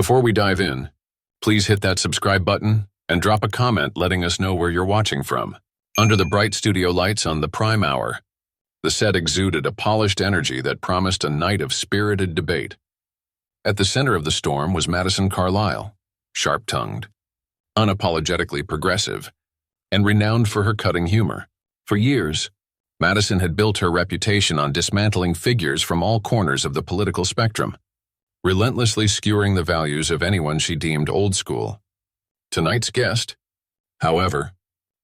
Before we dive in, please hit that subscribe button and drop a comment letting us know where you're watching from. Under the bright studio lights on the prime hour, the set exuded a polished energy that promised a night of spirited debate. At the center of the storm was Madison Carlyle, sharp-tongued, unapologetically progressive, and renowned for her cutting humor. For years, Madison had built her reputation on dismantling figures from all corners of the political spectrum, relentlessly skewering the values of anyone she deemed old school. Tonight's guest, however,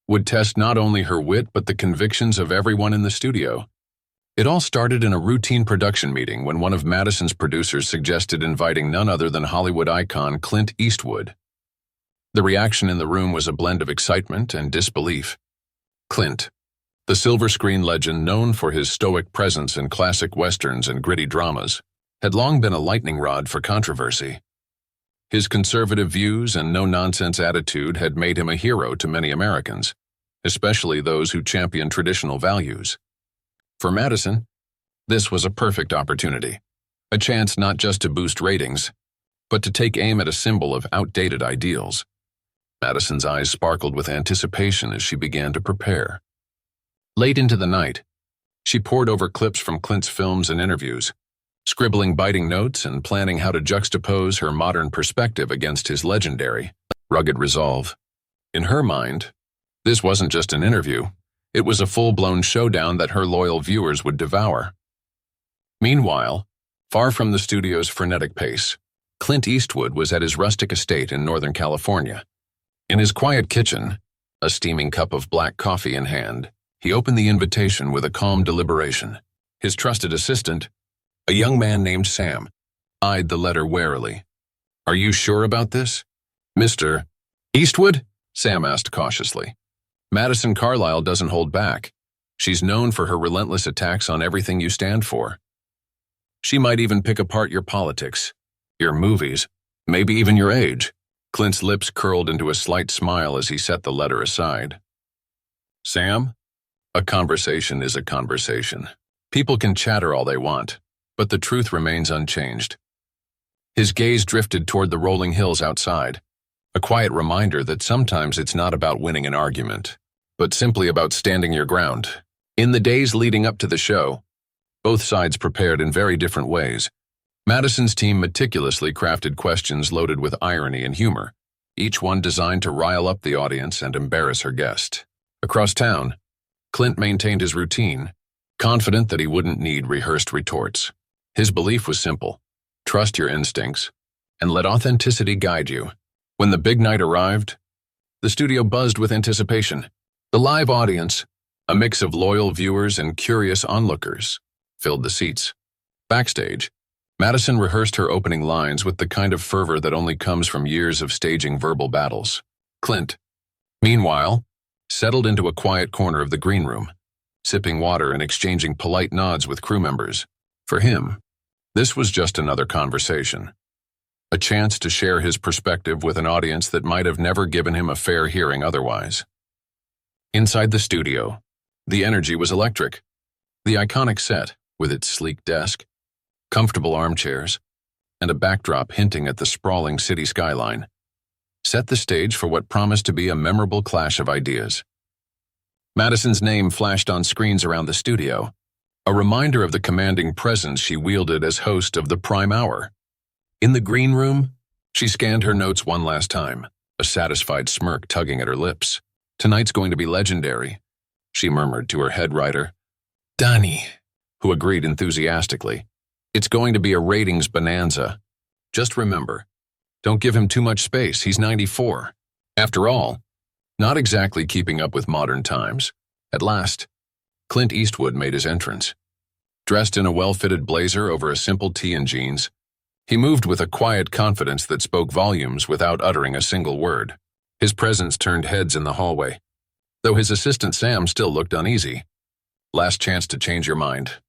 would test not only her wit but the convictions of everyone in the studio. It all started in a routine production meeting when one of Madison's producers suggested inviting none other than Hollywood icon Clint Eastwood. The reaction in the room was a blend of excitement and disbelief. Clint, the silver screen legend known for his stoic presence in classic westerns and gritty dramas, had long been a lightning rod for controversy. His conservative views and no-nonsense attitude had made him a hero to many Americans, especially those who champion traditional values. For Madison, this was a perfect opportunity, a chance not just to boost ratings, but to take aim at a symbol of outdated ideals. Madison's eyes sparkled with anticipation as she began to prepare. Late into the night, she pored over clips from Clint's films and interviews, scribbling biting notes and planning how to juxtapose her modern perspective against his legendary, rugged resolve. In her mind, this wasn't just an interview. It was a full-blown showdown that her loyal viewers would devour. Meanwhile, far from the studio's frenetic pace, Clint Eastwood was at his rustic estate in Northern California. In his quiet kitchen, a steaming cup of black coffee in hand, he opened the invitation with a calm deliberation. His trusted assistant, a young man named Sam, eyed the letter warily. "Are you sure about this, Mr. Eastwood?" Sam asked cautiously. "Madison Carlyle doesn't hold back. She's known for her relentless attacks on everything you stand for. She might even pick apart your politics, your movies, maybe even your age." Clint's lips curled into a slight smile as he set the letter aside. "Sam, a conversation is a conversation. People can chatter all they want, but the truth remains unchanged." His gaze drifted toward the rolling hills outside, a quiet reminder that sometimes it's not about winning an argument, but simply about standing your ground. In the days leading up to the show, both sides prepared in very different ways. Madison's team meticulously crafted questions loaded with irony and humor, each one designed to rile up the audience and embarrass her guest. Across town, Clint maintained his routine, confident that he wouldn't need rehearsed retorts. His belief was simple: trust your instincts, and let authenticity guide you. When the big night arrived, the studio buzzed with anticipation. The live audience, a mix of loyal viewers and curious onlookers, filled the seats. Backstage, Madison rehearsed her opening lines with the kind of fervor that only comes from years of staging verbal battles. Clint, meanwhile, settled into a quiet corner of the green room, sipping water and exchanging polite nods with crew members. For him, this was just another conversation, a chance to share his perspective with an audience that might have never given him a fair hearing otherwise. Inside the studio, the energy was electric. The iconic set, with its sleek desk, comfortable armchairs, and a backdrop hinting at the sprawling city skyline, set the stage for what promised to be a memorable clash of ideas. Madison's name flashed on screens around the studio, a reminder of the commanding presence she wielded as host of the prime hour. In the green room, she scanned her notes one last time, a satisfied smirk tugging at her lips. "Tonight's going to be legendary," she murmured to her head writer, Donnie, who agreed enthusiastically. "It's going to be a ratings bonanza. Just remember, don't give him too much space. He's 94. After all, not exactly keeping up with modern times." At last, Clint Eastwood made his entrance. Dressed in a well-fitted blazer over a simple tee and jeans, he moved with a quiet confidence that spoke volumes without uttering a single word. His presence turned heads in the hallway, though his assistant Sam still looked uneasy. "Last chance to change your mind,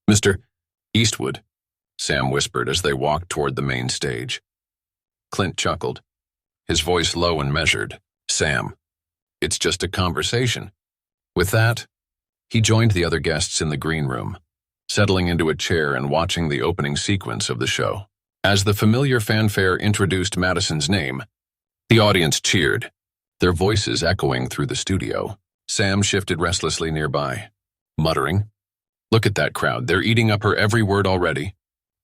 Mr. Eastwood," Sam whispered as they walked toward the main stage. Clint chuckled, his voice low and measured. "Sam, it's just a conversation." With that, he joined the other guests in the green room, settling into a chair and watching the opening sequence of the show. As the familiar fanfare introduced Madison's name, the audience cheered, their voices echoing through the studio. Sam shifted restlessly nearby, muttering, "Look at that crowd, they're eating up her every word already."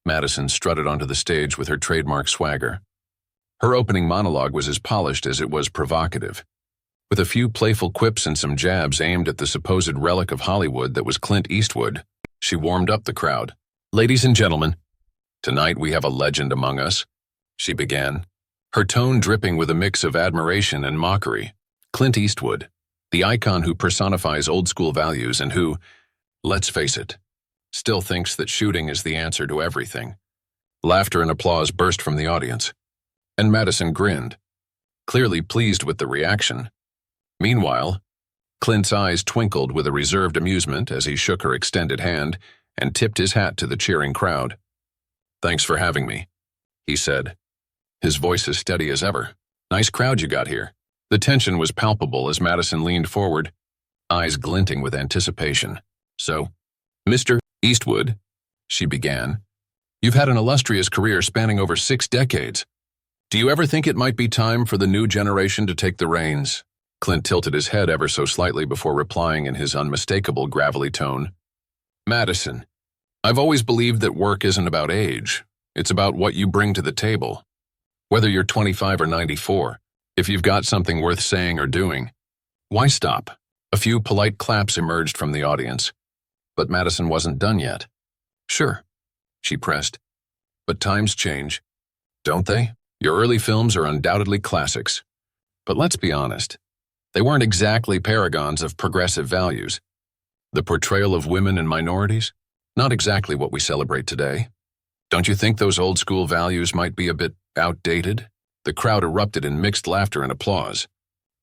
Madison strutted onto the stage with her trademark swagger. Her opening monologue was as polished as it was provocative. With a few playful quips and some jabs aimed at the supposed relic of Hollywood that was Clint Eastwood, she warmed up the crowd. "Ladies and gentlemen, tonight we have a legend among us," she began, her tone dripping with a mix of admiration and mockery. "Clint Eastwood, the icon who personifies old-school values and who, let's face it, still thinks that shooting is the answer to everything." Laughter and applause burst from the audience, and Madison grinned, clearly pleased with the reaction. Meanwhile, Clint's eyes twinkled with a reserved amusement as he shook her extended hand and tipped his hat to the cheering crowd. "Thanks for having me," he said, his voice as steady as ever. "Nice crowd you got here." The tension was palpable as Madison leaned forward, eyes glinting with anticipation. "So, Mr. Eastwood," she began, "you've had an illustrious career spanning over 6 decades. Do you ever think it might be time for the new generation to take the reins?" Clint tilted his head ever so slightly before replying in his unmistakable gravelly tone. "Madison, I've always believed that work isn't about age. It's about what you bring to the table. Whether you're 25 or 94, if you've got something worth saying or doing, why stop?" A few polite claps emerged from the audience, but Madison wasn't done yet. "Sure," she pressed, "but times change, don't they? Your early films are undoubtedly classics. But let's be honest, they weren't exactly paragons of progressive values. The portrayal of women and minorities, not exactly what we celebrate today. Don't you think those old-school values might be a bit outdated?" The crowd erupted in mixed laughter and applause,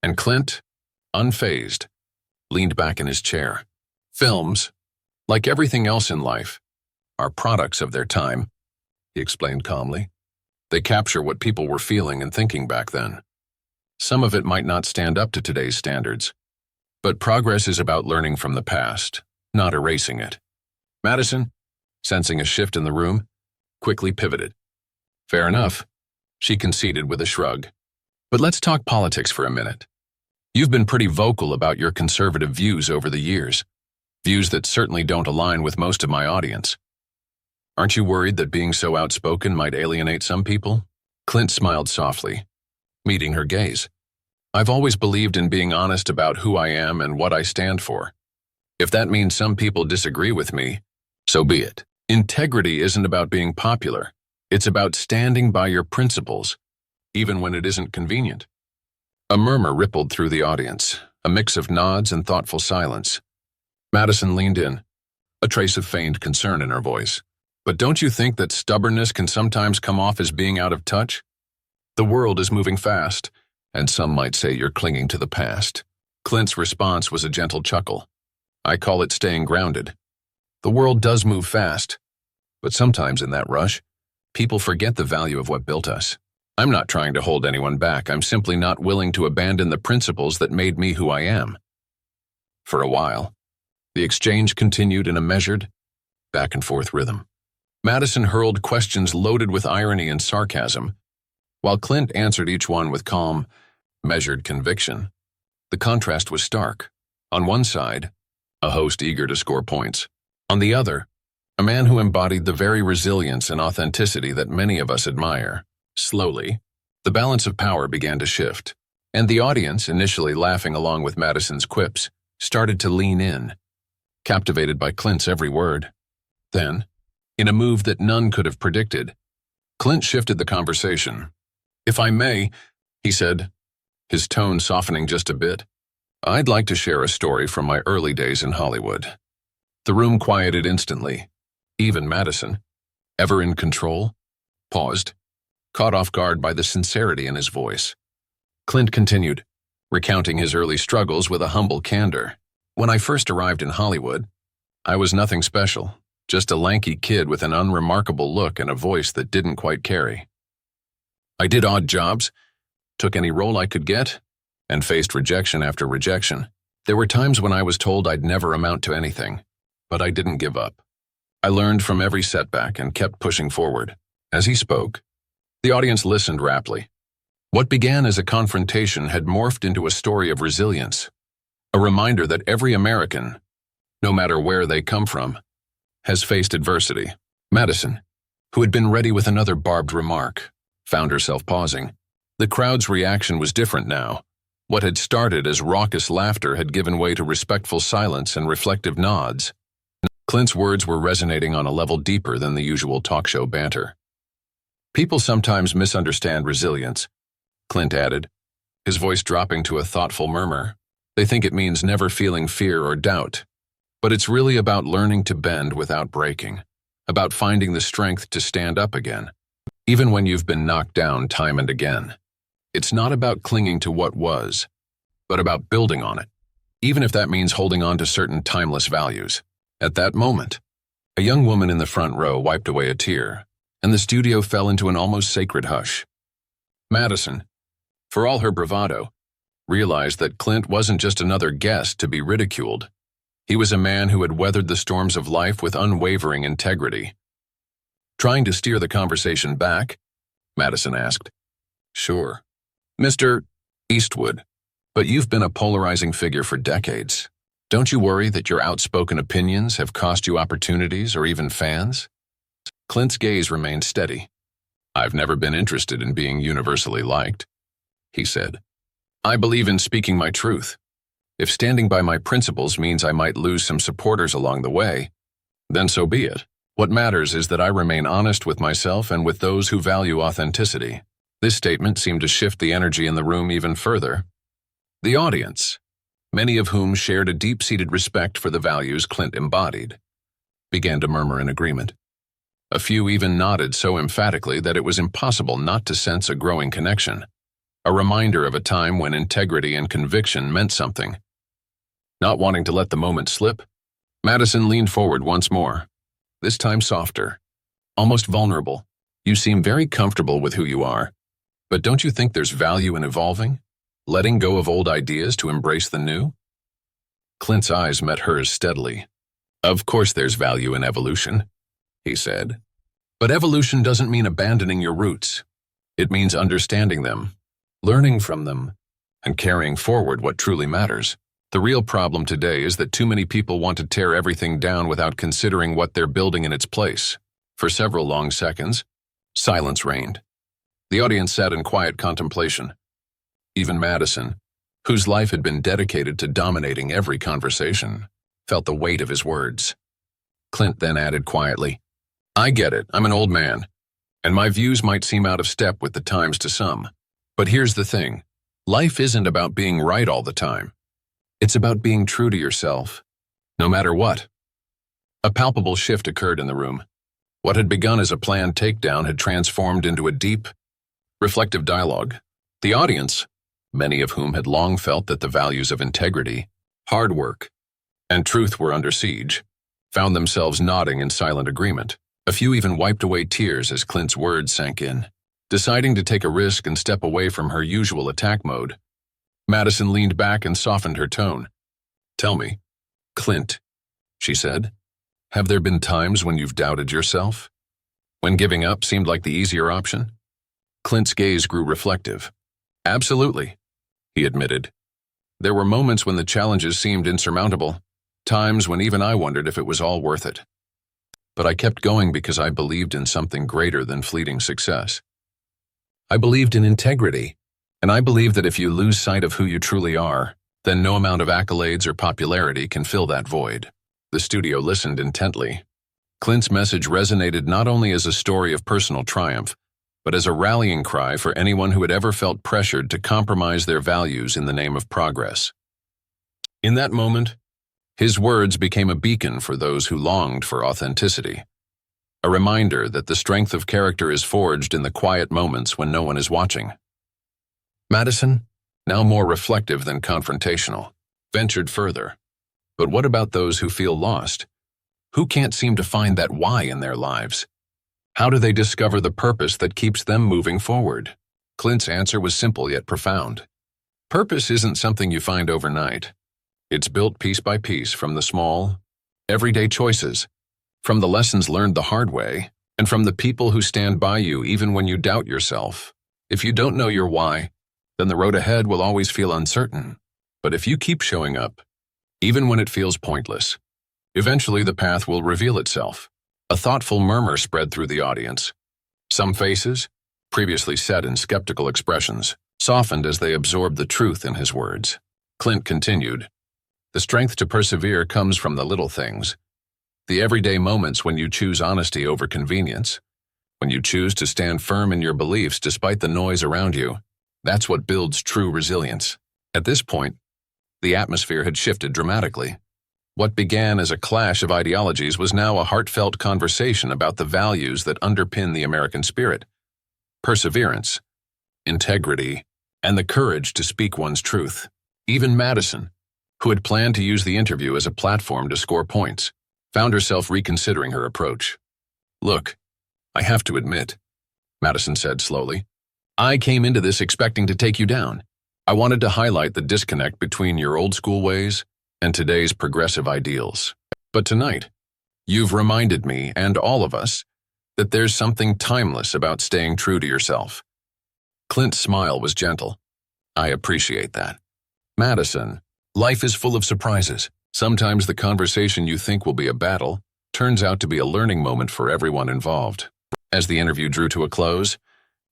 and Clint, unfazed, leaned back in his chair. "Films, like everything else in life, are products of their time," he explained calmly. "They capture what people were feeling and thinking back then. Some of it might not stand up to today's standards, but progress is about learning from the past, not erasing it." Madison, sensing a shift in the room, quickly pivoted. "Fair enough," she conceded with a shrug. "But let's talk politics for a minute. You've been pretty vocal about your conservative views over the years, views that certainly don't align with most of my audience. Aren't you worried that being so outspoken might alienate some people?" Clint smiled softly, meeting her gaze. "I've always believed in being honest about who I am and what I stand for. If that means some people disagree with me, so be it. Integrity isn't about being popular. It's about standing by your principles, even when it isn't convenient." A murmur rippled through the audience, a mix of nods and thoughtful silence. Madison leaned in, a trace of feigned concern in her voice. "But don't you think that stubbornness can sometimes come off as being out of touch? The world is moving fast, and some might say you're clinging to the past." Clint's response was a gentle chuckle. "I call it staying grounded. The world does move fast, but sometimes in that rush, people forget the value of what built us. I'm not trying to hold anyone back. I'm simply not willing to abandon the principles that made me who I am." For a while, the exchange continued in a measured, back-and-forth rhythm. Madison hurled questions loaded with irony and sarcasm, while Clint answered each one with calm, measured conviction. The contrast was stark. On one side, a host eager to score points. On the other, a man who embodied the very resilience and authenticity that many of us admire. Slowly, the balance of power began to shift, and the audience, initially laughing along with Madison's quips, started to lean in, captivated by Clint's every word. Then, in a move that none could have predicted, Clint shifted the conversation. "If I may," he said, his tone softening just a bit, "I'd like to share a story from my early days in Hollywood." The room quieted instantly. Even Madison, ever in control, paused, caught off guard by the sincerity in his voice. Clint continued, recounting his early struggles with a humble candor. "When I first arrived in Hollywood, I was nothing special, just a lanky kid with an unremarkable look and a voice that didn't quite carry. I did odd jobs, took any role I could get, and faced rejection after rejection. There were times when I was told I'd never amount to anything, but I didn't give up. I learned from every setback and kept pushing forward. As he spoke, the audience listened raptly. What began as a confrontation had morphed into a story of resilience, a reminder that every American, no matter where they come from, has faced adversity. Madison, who had been ready with another barbed remark, found herself pausing. The crowd's reaction was different now. What had started as raucous laughter had given way to respectful silence and reflective nods. Clint's words were resonating on a level deeper than the usual talk show banter. People sometimes misunderstand resilience, Clint added, his voice dropping to a thoughtful murmur. They think it means never feeling fear or doubt. But it's really about learning to bend without breaking, about finding the strength to stand up again, even when you've been knocked down time and again. It's not about clinging to what was, but about building on it, even if that means holding on to certain timeless values. At that moment, a young woman in the front row wiped away a tear, and the studio fell into an almost sacred hush. Madison, for all her bravado, realized that Clint wasn't just another guest to be ridiculed. He was a man who had weathered the storms of life with unwavering integrity. Trying to steer the conversation back, Madison asked, "Sure, Mr. Eastwood, but you've been a polarizing figure for decades. Don't you worry that your outspoken opinions have cost you opportunities or even fans?" Clint's gaze remained steady. "I've never been interested in being universally liked," he said. "I believe in speaking my truth. If standing by my principles means I might lose some supporters along the way, then so be it. What matters is that I remain honest with myself and with those who value authenticity." This statement seemed to shift the energy in the room even further. The audience, many of whom shared a deep-seated respect for the values Clint embodied, began to murmur in agreement. A few even nodded so emphatically that it was impossible not to sense a growing connection, a reminder of a time when integrity and conviction meant something. Not wanting to let the moment slip, Madison leaned forward once more, this time softer, almost vulnerable. "You seem very comfortable with who you are, but don't you think there's value in evolving, letting go of old ideas to embrace the new?" Clint's eyes met hers steadily. "Of course there's value in evolution," he said. "But evolution doesn't mean abandoning your roots. It means understanding them, learning from them, and carrying forward what truly matters. The real problem today is that too many people want to tear everything down without considering what they're building in its place." For several long seconds, silence reigned. The audience sat in quiet contemplation. Even Madison, whose life had been dedicated to dominating every conversation, felt the weight of his words. Clint then added quietly, "I get it, I'm an old man, and my views might seem out of step with the times to some. But here's the thing, life isn't about being right all the time. It's about being true to yourself, no matter what." A palpable shift occurred in the room. What had begun as a planned takedown had transformed into a deep, reflective dialogue. The audience, many of whom had long felt that the values of integrity, hard work, and truth were under siege, found themselves nodding in silent agreement. A few even wiped away tears as Clint's words sank in. Deciding to take a risk and step away from her usual attack mode, Madison leaned back and softened her tone. "Tell me, Clint," she said, "have there been times when you've doubted yourself? When giving up seemed like the easier option?" Clint's gaze grew reflective. "Absolutely," he admitted. "There were moments when the challenges seemed insurmountable, times when even I wondered if it was all worth it. But I kept going because I believed in something greater than fleeting success. I believed in integrity. And I believe that if you lose sight of who you truly are, then no amount of accolades or popularity can fill that void." The studio listened intently. Clint's message resonated not only as a story of personal triumph, but as a rallying cry for anyone who had ever felt pressured to compromise their values in the name of progress. In that moment, his words became a beacon for those who longed for authenticity, a reminder that the strength of character is forged in the quiet moments when no one is watching. Madison, now more reflective than confrontational, ventured further. "But what about those who feel lost? Who can't seem to find that why in their lives? How do they discover the purpose that keeps them moving forward?" Clint's answer was simple yet profound. Purpose isn't something you find overnight. It's built piece by piece from the small, everyday choices, from the lessons learned the hard way, and from the people who stand by you even when you doubt yourself. If you don't know your why, then the road ahead will always feel uncertain. But if you keep showing up, even when it feels pointless, eventually the path will reveal itself. A thoughtful murmur spread through the audience. Some faces, previously set in skeptical expressions, softened as they absorbed the truth in his words. Clint continued, "The strength to persevere comes from the little things. The everyday moments when you choose honesty over convenience, when you choose to stand firm in your beliefs despite the noise around you, that's what builds true resilience." At this point, the atmosphere had shifted dramatically. What began as a clash of ideologies was now a heartfelt conversation about the values that underpin the American spirit: perseverance, integrity, and the courage to speak one's truth. Even Madison, who had planned to use the interview as a platform to score points, found herself reconsidering her approach. "Look, I have to admit," Madison said slowly, "I came into this expecting to take you down. I wanted to highlight the disconnect between your old-school ways and today's progressive ideals. But tonight, you've reminded me, and all of us, that there's something timeless about staying true to yourself." Clint's smile was gentle. "I appreciate that. Madison, life is full of surprises. Sometimes the conversation you think will be a battle turns out to be a learning moment for everyone involved." As the interview drew to a close,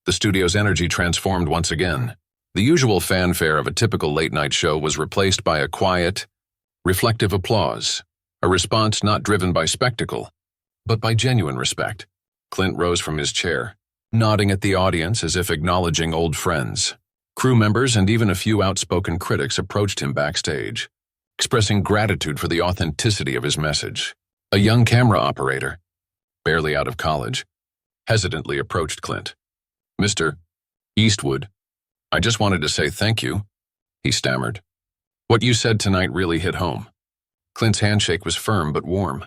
the studio's energy transformed once again. The usual fanfare of a typical late-night show was replaced by a quiet, reflective applause, a response not driven by spectacle, but by genuine respect. Clint rose from his chair, nodding at the audience as if acknowledging old friends. Crew members and even a few outspoken critics approached him backstage, expressing gratitude for the authenticity of his message. A young camera operator, barely out of college, hesitantly approached Clint. "Mr. Eastwood, I just wanted to say thank you," he stammered. "What you said tonight really hit home." Clint's handshake was firm but warm.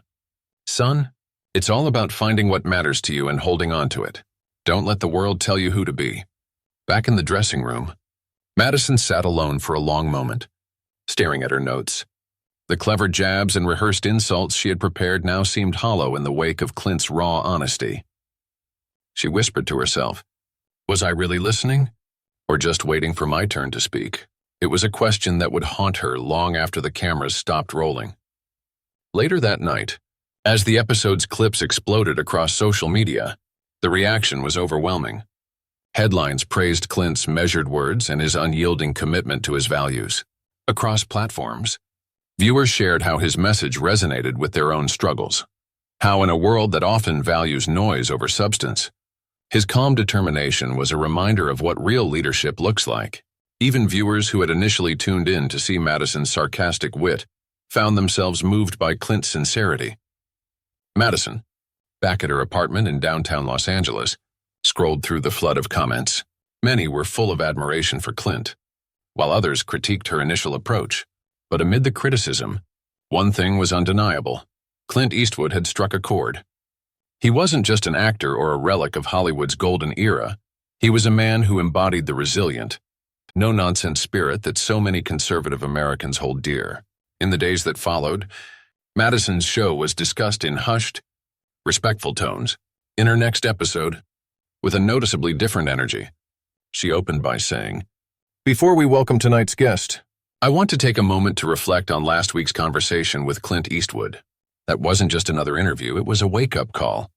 "Son, it's all about finding what matters to you and holding on to it. Don't let the world tell you who to be." Back in the dressing room, Madison sat alone for a long moment, staring at her notes. The clever jabs and rehearsed insults she had prepared now seemed hollow in the wake of Clint's raw honesty. She whispered to herself, "Was I really listening, or just waiting for my turn to speak?" It was a question that would haunt her long after the cameras stopped rolling. Later that night, as the episode's clips exploded across social media, the reaction was overwhelming. Headlines praised Clint's measured words and his unyielding commitment to his values. Across platforms, viewers shared how his message resonated with their own struggles, how in a world that often values noise over substance, his calm determination was a reminder of what real leadership looks like. Even viewers who had initially tuned in to see Madison's sarcastic wit found themselves moved by Clint's sincerity. Madison, back at her apartment in downtown Los Angeles, scrolled through the flood of comments. Many were full of admiration for Clint, while others critiqued her initial approach. But amid the criticism, one thing was undeniable: Clint Eastwood had struck a chord. He wasn't just an actor or a relic of Hollywood's golden era. He was a man who embodied the resilient, no-nonsense spirit that so many conservative Americans hold dear. In the days that followed, Madison's show was discussed in hushed, respectful tones. In her next episode, with a noticeably different energy, she opened by saying, "Before we welcome tonight's guest, I want to take a moment to reflect on last week's conversation with Clint Eastwood. That wasn't just another interview, it was a wake-up call.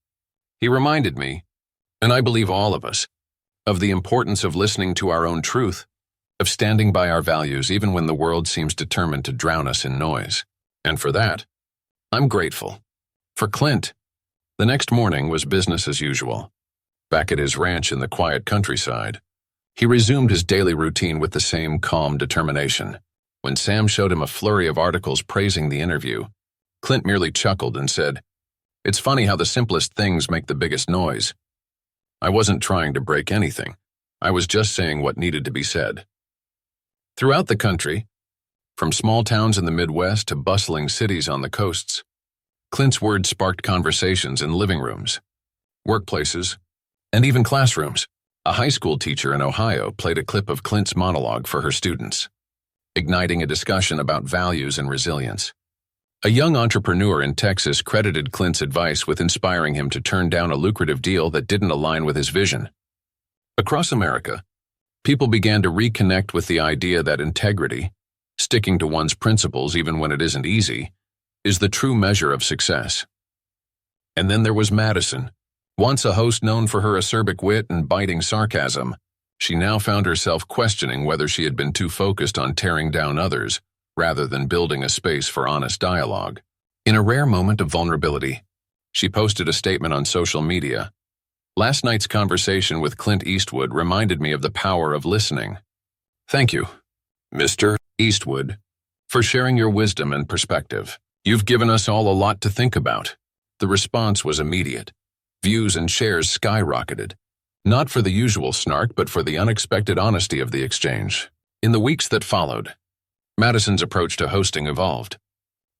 He reminded me, and I believe all of us, of the importance of listening to our own truth, of standing by our values even when the world seems determined to drown us in noise. And for that, I'm grateful." For Clint, the next morning was business as usual. Back at his ranch in the quiet countryside, he resumed his daily routine with the same calm determination. When Sam showed him a flurry of articles praising the interview, Clint merely chuckled and said, "It's funny how the simplest things make the biggest noise. I wasn't trying to break anything. I was just saying what needed to be said." Throughout the country, from small towns in the Midwest to bustling cities on the coasts, Clint's words sparked conversations in living rooms, workplaces, and even classrooms. A high school teacher in Ohio played a clip of Clint's monologue for her students, igniting a discussion about values and resilience. A young entrepreneur in Texas credited Clint's advice with inspiring him to turn down a lucrative deal that didn't align with his vision. Across America, people began to reconnect with the idea that integrity, sticking to one's principles even when it isn't easy, is the true measure of success. And then there was Madison. Once a host known for her acerbic wit and biting sarcasm, she now found herself questioning whether she had been too focused on tearing down others rather than building a space for honest dialogue. In a rare moment of vulnerability, she posted a statement on social media. "Last night's conversation with Clint Eastwood reminded me of the power of listening. Thank you, Mr. Eastwood, for sharing your wisdom and perspective. You've given us all a lot to think about." The response was immediate. Views and shares skyrocketed, not for the usual snark, but for the unexpected honesty of the exchange. In the weeks that followed, Madison's approach to hosting evolved.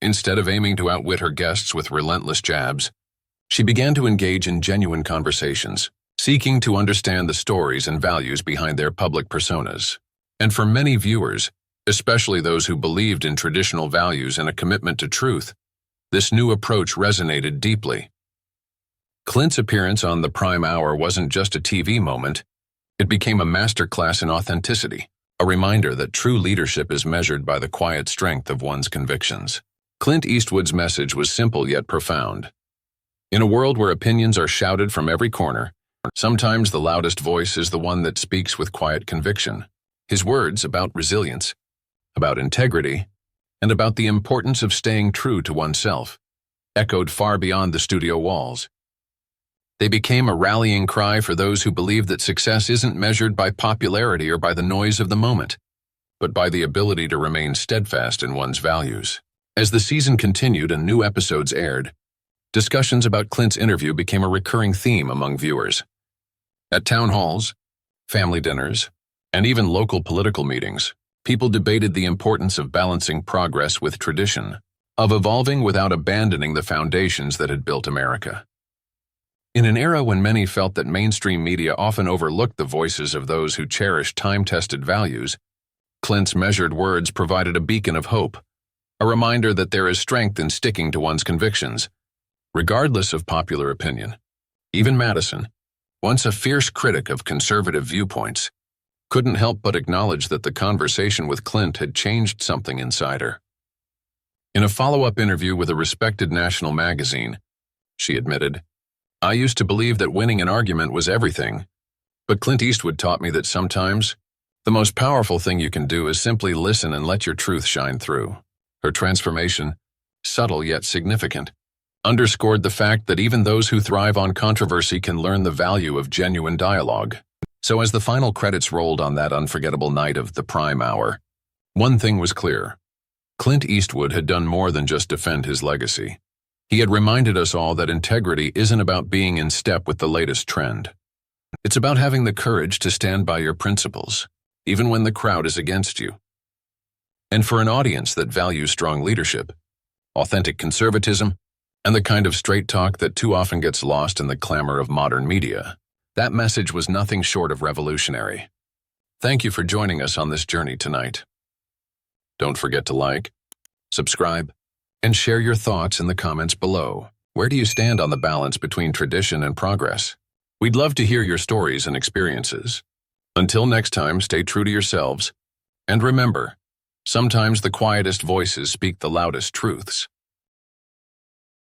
Instead of aiming to outwit her guests with relentless jabs, she began to engage in genuine conversations, seeking to understand the stories and values behind their public personas. And for many viewers, especially those who believed in traditional values and a commitment to truth, this new approach resonated deeply. Clint's appearance on the Prime Hour wasn't just a TV moment, it became a masterclass in authenticity, a reminder that true leadership is measured by the quiet strength of one's convictions. Clint Eastwood's message was simple yet profound. In a world where opinions are shouted from every corner, sometimes the loudest voice is the one that speaks with quiet conviction. His words about resilience, about integrity, and about the importance of staying true to oneself echoed far beyond the studio walls. They became a rallying cry for those who believe that success isn't measured by popularity or by the noise of the moment, but by the ability to remain steadfast in one's values. As the season continued and new episodes aired, discussions about Clint's interview became a recurring theme among viewers. At town halls, family dinners, and even local political meetings, people debated the importance of balancing progress with tradition, of evolving without abandoning the foundations that had built America. In an era when many felt that mainstream media often overlooked the voices of those who cherished time-tested values, Clint's measured words provided a beacon of hope, a reminder that there is strength in sticking to one's convictions, regardless of popular opinion. Even Madison, once a fierce critic of conservative viewpoints, couldn't help but acknowledge that the conversation with Clint had changed something inside her. In a follow-up interview with a respected national magazine, she admitted, "I used to believe that winning an argument was everything, but Clint Eastwood taught me that sometimes the most powerful thing you can do is simply listen and let your truth shine through." Her transformation, subtle yet significant, underscored the fact that even those who thrive on controversy can learn the value of genuine dialogue. So as the final credits rolled on that unforgettable night of the Prime Hour, one thing was clear. Clint Eastwood had done more than just defend his legacy. He had reminded us all that integrity isn't about being in step with the latest trend. It's about having the courage to stand by your principles, even when the crowd is against you. And for an audience that values strong leadership, authentic conservatism, and the kind of straight talk that too often gets lost in the clamor of modern media, that message was nothing short of revolutionary. Thank you for joining us on this journey tonight. Don't forget to like, subscribe, and share your thoughts in the comments below. Where do you stand on the balance between tradition and progress? We'd love to hear your stories and experiences. Until next time, stay true to yourselves. And remember, sometimes the quietest voices speak the loudest truths.